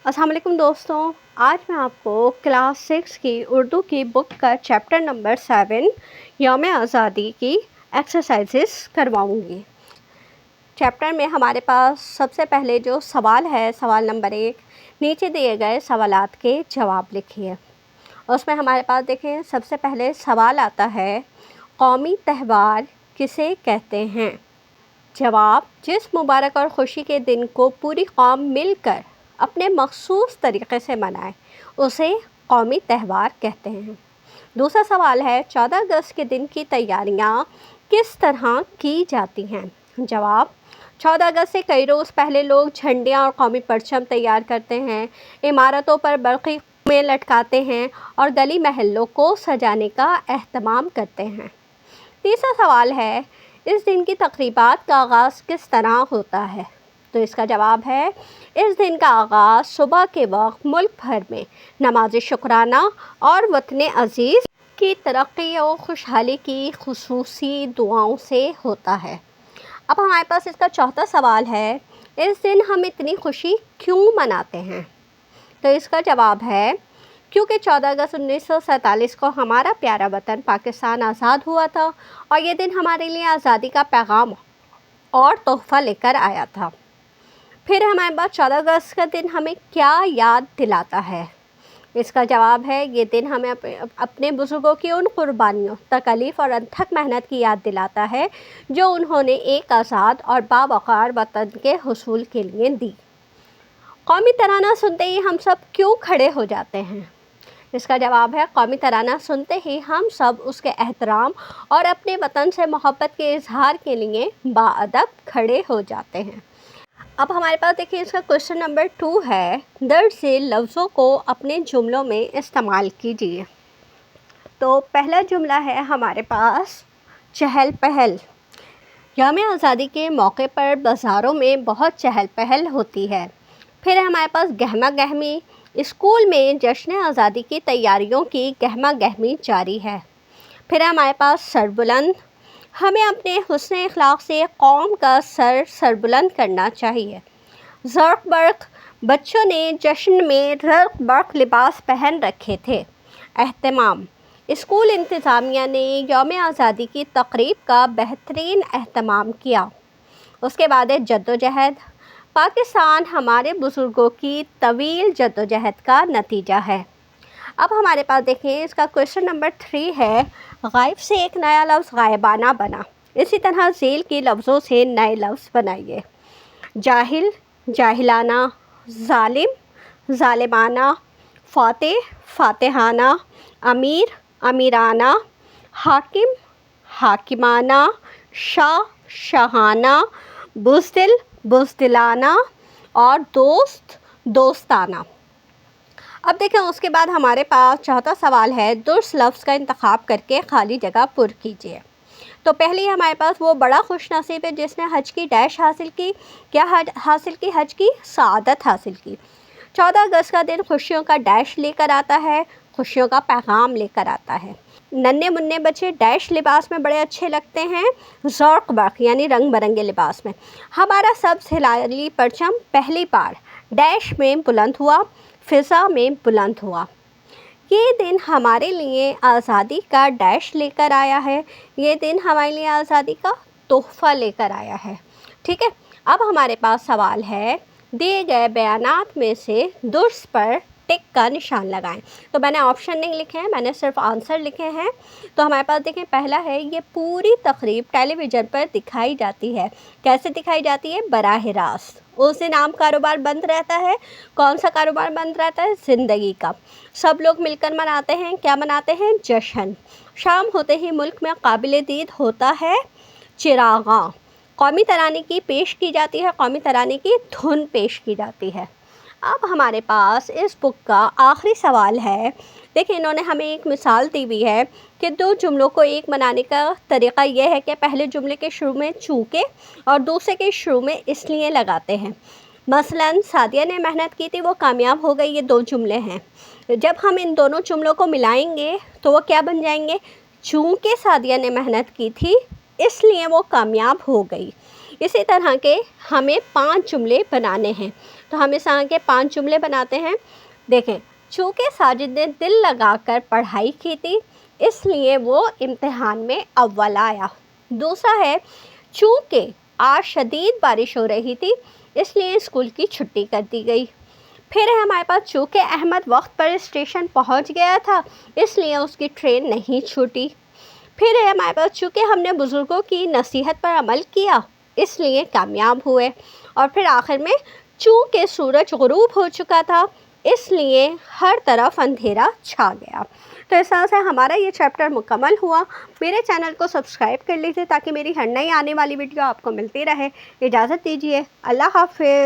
अस्सलाम वालेकुम दोस्तों। आज मैं आपको क्लास 6 की उर्दू की बुक का चैप्टर नंबर 7 यौम आज़ादी की एक्सरसाइजेस करवाऊंगी। चैप्टर में हमारे पास सबसे पहले जो सवाल है, सवाल नंबर 1, नीचे दिए गए सवालात के जवाब लिखिए। उसमें हमारे पास देखें, सबसे पहले सवाल आता है, कौमी त्यौहार किसे कहते हैं? जवाब, जिस मुबारक और ख़ुशी के दिन को पूरी कौम मिलकर अपने मखसूस तरीक़े से मनाए उसे कौमी त्यौहार कहते हैं। दूसरा सवाल है, 14 अगस्त के दिन की तैयारियां किस तरह की जाती हैं? जवाब, 14 अगस्त से कई रोज़ पहले लोग झंडियाँ और कौमी परचम तैयार करते हैं, इमारतों पर बरक़ी में लटकाते हैं और गली महलों को सजाने का एहतमाम करते हैं। तीसरा सवाल है, इस दिन की तक़रीबात का आगाज़ किस तरह होता है? तो इसका जवाब है, इस दिन का आगाज़ सुबह के वक्त मुल्क भर में नमाज शुक्राना और वतन अज़ीज़ की तरक्की और खुशहाली की खुसूसी दुआओं से होता है। अब हमारे पास इसका चौथा सवाल है, इस दिन हम इतनी खुशी क्यों मनाते हैं? तो इसका जवाब है, क्योंकि 14 अगस्त 1947 को हमारा प्यारा वतन पाकिस्तान आज़ाद हुआ था और ये दिन हमारे लिए आज़ादी का पैगाम और तोहफ़ा लेकर आया था। फिर हमारे पास 14 अगस्त का दिन हमें क्या याद दिलाता है? इसका जवाब है, ये दिन हमें अपने बुज़ुर्गों की उन कुर्बानियों, तकलीफ़ और अथक मेहनत की याद दिलाता है जो उन्होंने एक आज़ाद और बावक़ार वतन के हुसूल के लिए दी। कौमी तराना सुनते ही हम सब क्यों खड़े हो जाते हैं? इसका जवाब है, कौमी तराना सुनते ही हम सब उसके एहतराम और अपने वतन से मोहब्बत के इजहार के लिए बाअदब खड़े हो जाते हैं। अब हमारे पास देखिए, इसका क्वेश्चन नंबर 2 है, दर्ज से लफ्ज़ों को अपने जुमलों में इस्तेमाल कीजिए। तो पहला जुमला है हमारे पास, चहल पहल। यौम आज़ादी के मौके पर बाज़ारों में बहुत चहल पहल होती है। फिर हमारे पास गहमा गहमी, स्कूल में जश्न आज़ादी की तैयारियों की गहमा गहमी जारी है। फिर हमारे पास सरबुलंद, हमें अपने हुस्न इखलाक से कौम का सरबुलंद करना चाहिए। ज़र्क बर्क, बच्चों ने जश्न में ज़र्क बर्क लिबास पहन रखे थे। एहतमाम, स्कूल इंतज़ामिया ने यौम आज़ादी की तक़रीब का बेहतरीन एहतमाम किया। उसके बाद है जद्दोजहद, पाकिस्तान हमारे बुज़ुर्गों की तवील जद्दोजहद का नतीजा है। अब हमारे पास देखिए, इसका क्वेश्चन नंबर 3 है, गायब से एक नया लफ्ज़ गायबाना बना। इसी तरह झील के लफ्ज़ों से नए लफ्ज़ बनाइए। जाहिल, जाहिलाना, ज़ालिम, ज़ालिमाना, फ़ातिह, फ़ातिहाना, अमीर, अमीराना, हाकिम, हाकिमाना, शाह, शाहाना, बुज़दिल, बुज़दिलाना और दोस्त, दोस्ताना। अब देखें, उसके बाद हमारे पास चौथा सवाल है, दुरुस्त लफ्ज़ का इंतखाब करके खाली जगह पुर कीजिए। तो पहले हमारे पास, वो बड़ा खुश नसीब है जिसने हज की डैश हासिल की। क्या हासिल की? हज की सआदत हासिल की। 14 अगस्त का दिन खुशियों का डैश लेकर आता है, खुशियों का पैगाम लेकर आता है। नन्हे मुन्ने बच्चे डैश लिबास में बड़े अच्छे लगते हैं, ज़र्क बर्क यानी रंग बिरंगे लिबास में। हमारा सब्ज़ हिलाली परचम पहली बार डैश में बुलंद हुआ, फ़िज़ा में बुलंद हुआ। ये दिन हमारे लिए आज़ादी का डैश लेकर आया है, ये दिन हमारे लिए आज़ादी का तोहफ़ा लेकर आया है। ठीक है। अब हमारे पास सवाल है, दिए गए बयानात में से दुरुस्त पर टिक का निशान लगाएं। तो मैंने ऑप्शन नहीं लिखे हैं, मैंने सिर्फ आंसर लिखे हैं। तो हमारे पास देखें, पहला है, ये पूरी तकरीब टेलीविज़न पर दिखाई जाती है। कैसे दिखाई जाती है? बराह रास्त। उस दिन आम कारोबार बंद रहता है। कौन सा कारोबार बंद रहता है? ज़िंदगी का। सब लोग मिलकर मनाते हैं। क्या मनाते हैं? जश्न। शाम होते ही मुल्क में काबिल दीद होता है चिरागां। कौमी तराने की पेश की जाती है, कौमी तराने की धुन पेश की जाती है। अब हमारे पास इस बुक का आखिरी सवाल है। देखिए, इन्होंने हमें एक मिसाल दी हुई है कि दो जुमलों को एक बनाने का तरीक़ा यह है कि पहले जुमले के शुरू में चूँकि और दूसरे के शुरू में इसलिए लगाते हैं। मसलन, सादिया ने मेहनत की थी, वो कामयाब हो गई। ये दो जुमले हैं। जब हम इन दोनों जुमलों को मिलाएंगे तो वो क्या बन जाएंगे? चूँकि सादिया ने मेहनत की थी इसलिए वो कामयाब हो गई। इसी तरह के हमें 5 जुमले बनाने हैं। تو ہم اس آگے 5 جملے بناتے ہیں. دیکھیں، چونکہ ساجد نے دل لگا کر پڑھائی کی تھی اس لیے وہ امتحان میں اول آیا. دوسرا ہے چونکہ آج شدید بارش ہو رہی تھی اس لیے اسکول کی چھٹی کر دی گئی. پھر ہے ہمارے پاس چونکہ احمد وقت پر اسٹیشن پہنچ گیا تھا اس لیے اس کی ٹرین نہیں چھوٹی. پھر ہے ہمارے پاس چونکہ ہم نے بزرگوں کی نصیحت پر عمل کیا اس لیے کامیاب ہوئے. اور پھر آخر میں چونکہ سورج غروب ہو چکا تھا اس لیے ہر طرف اندھیرا چھا گیا. تو اس طرح سے ہمارا یہ چیپٹر مکمل ہوا. میرے چینل کو سبسکرائب کر لیجیے تاکہ میری ہر نئی آنے والی ویڈیو آپ کو ملتی رہے. اجازت دیجیے. اللہ حافظ.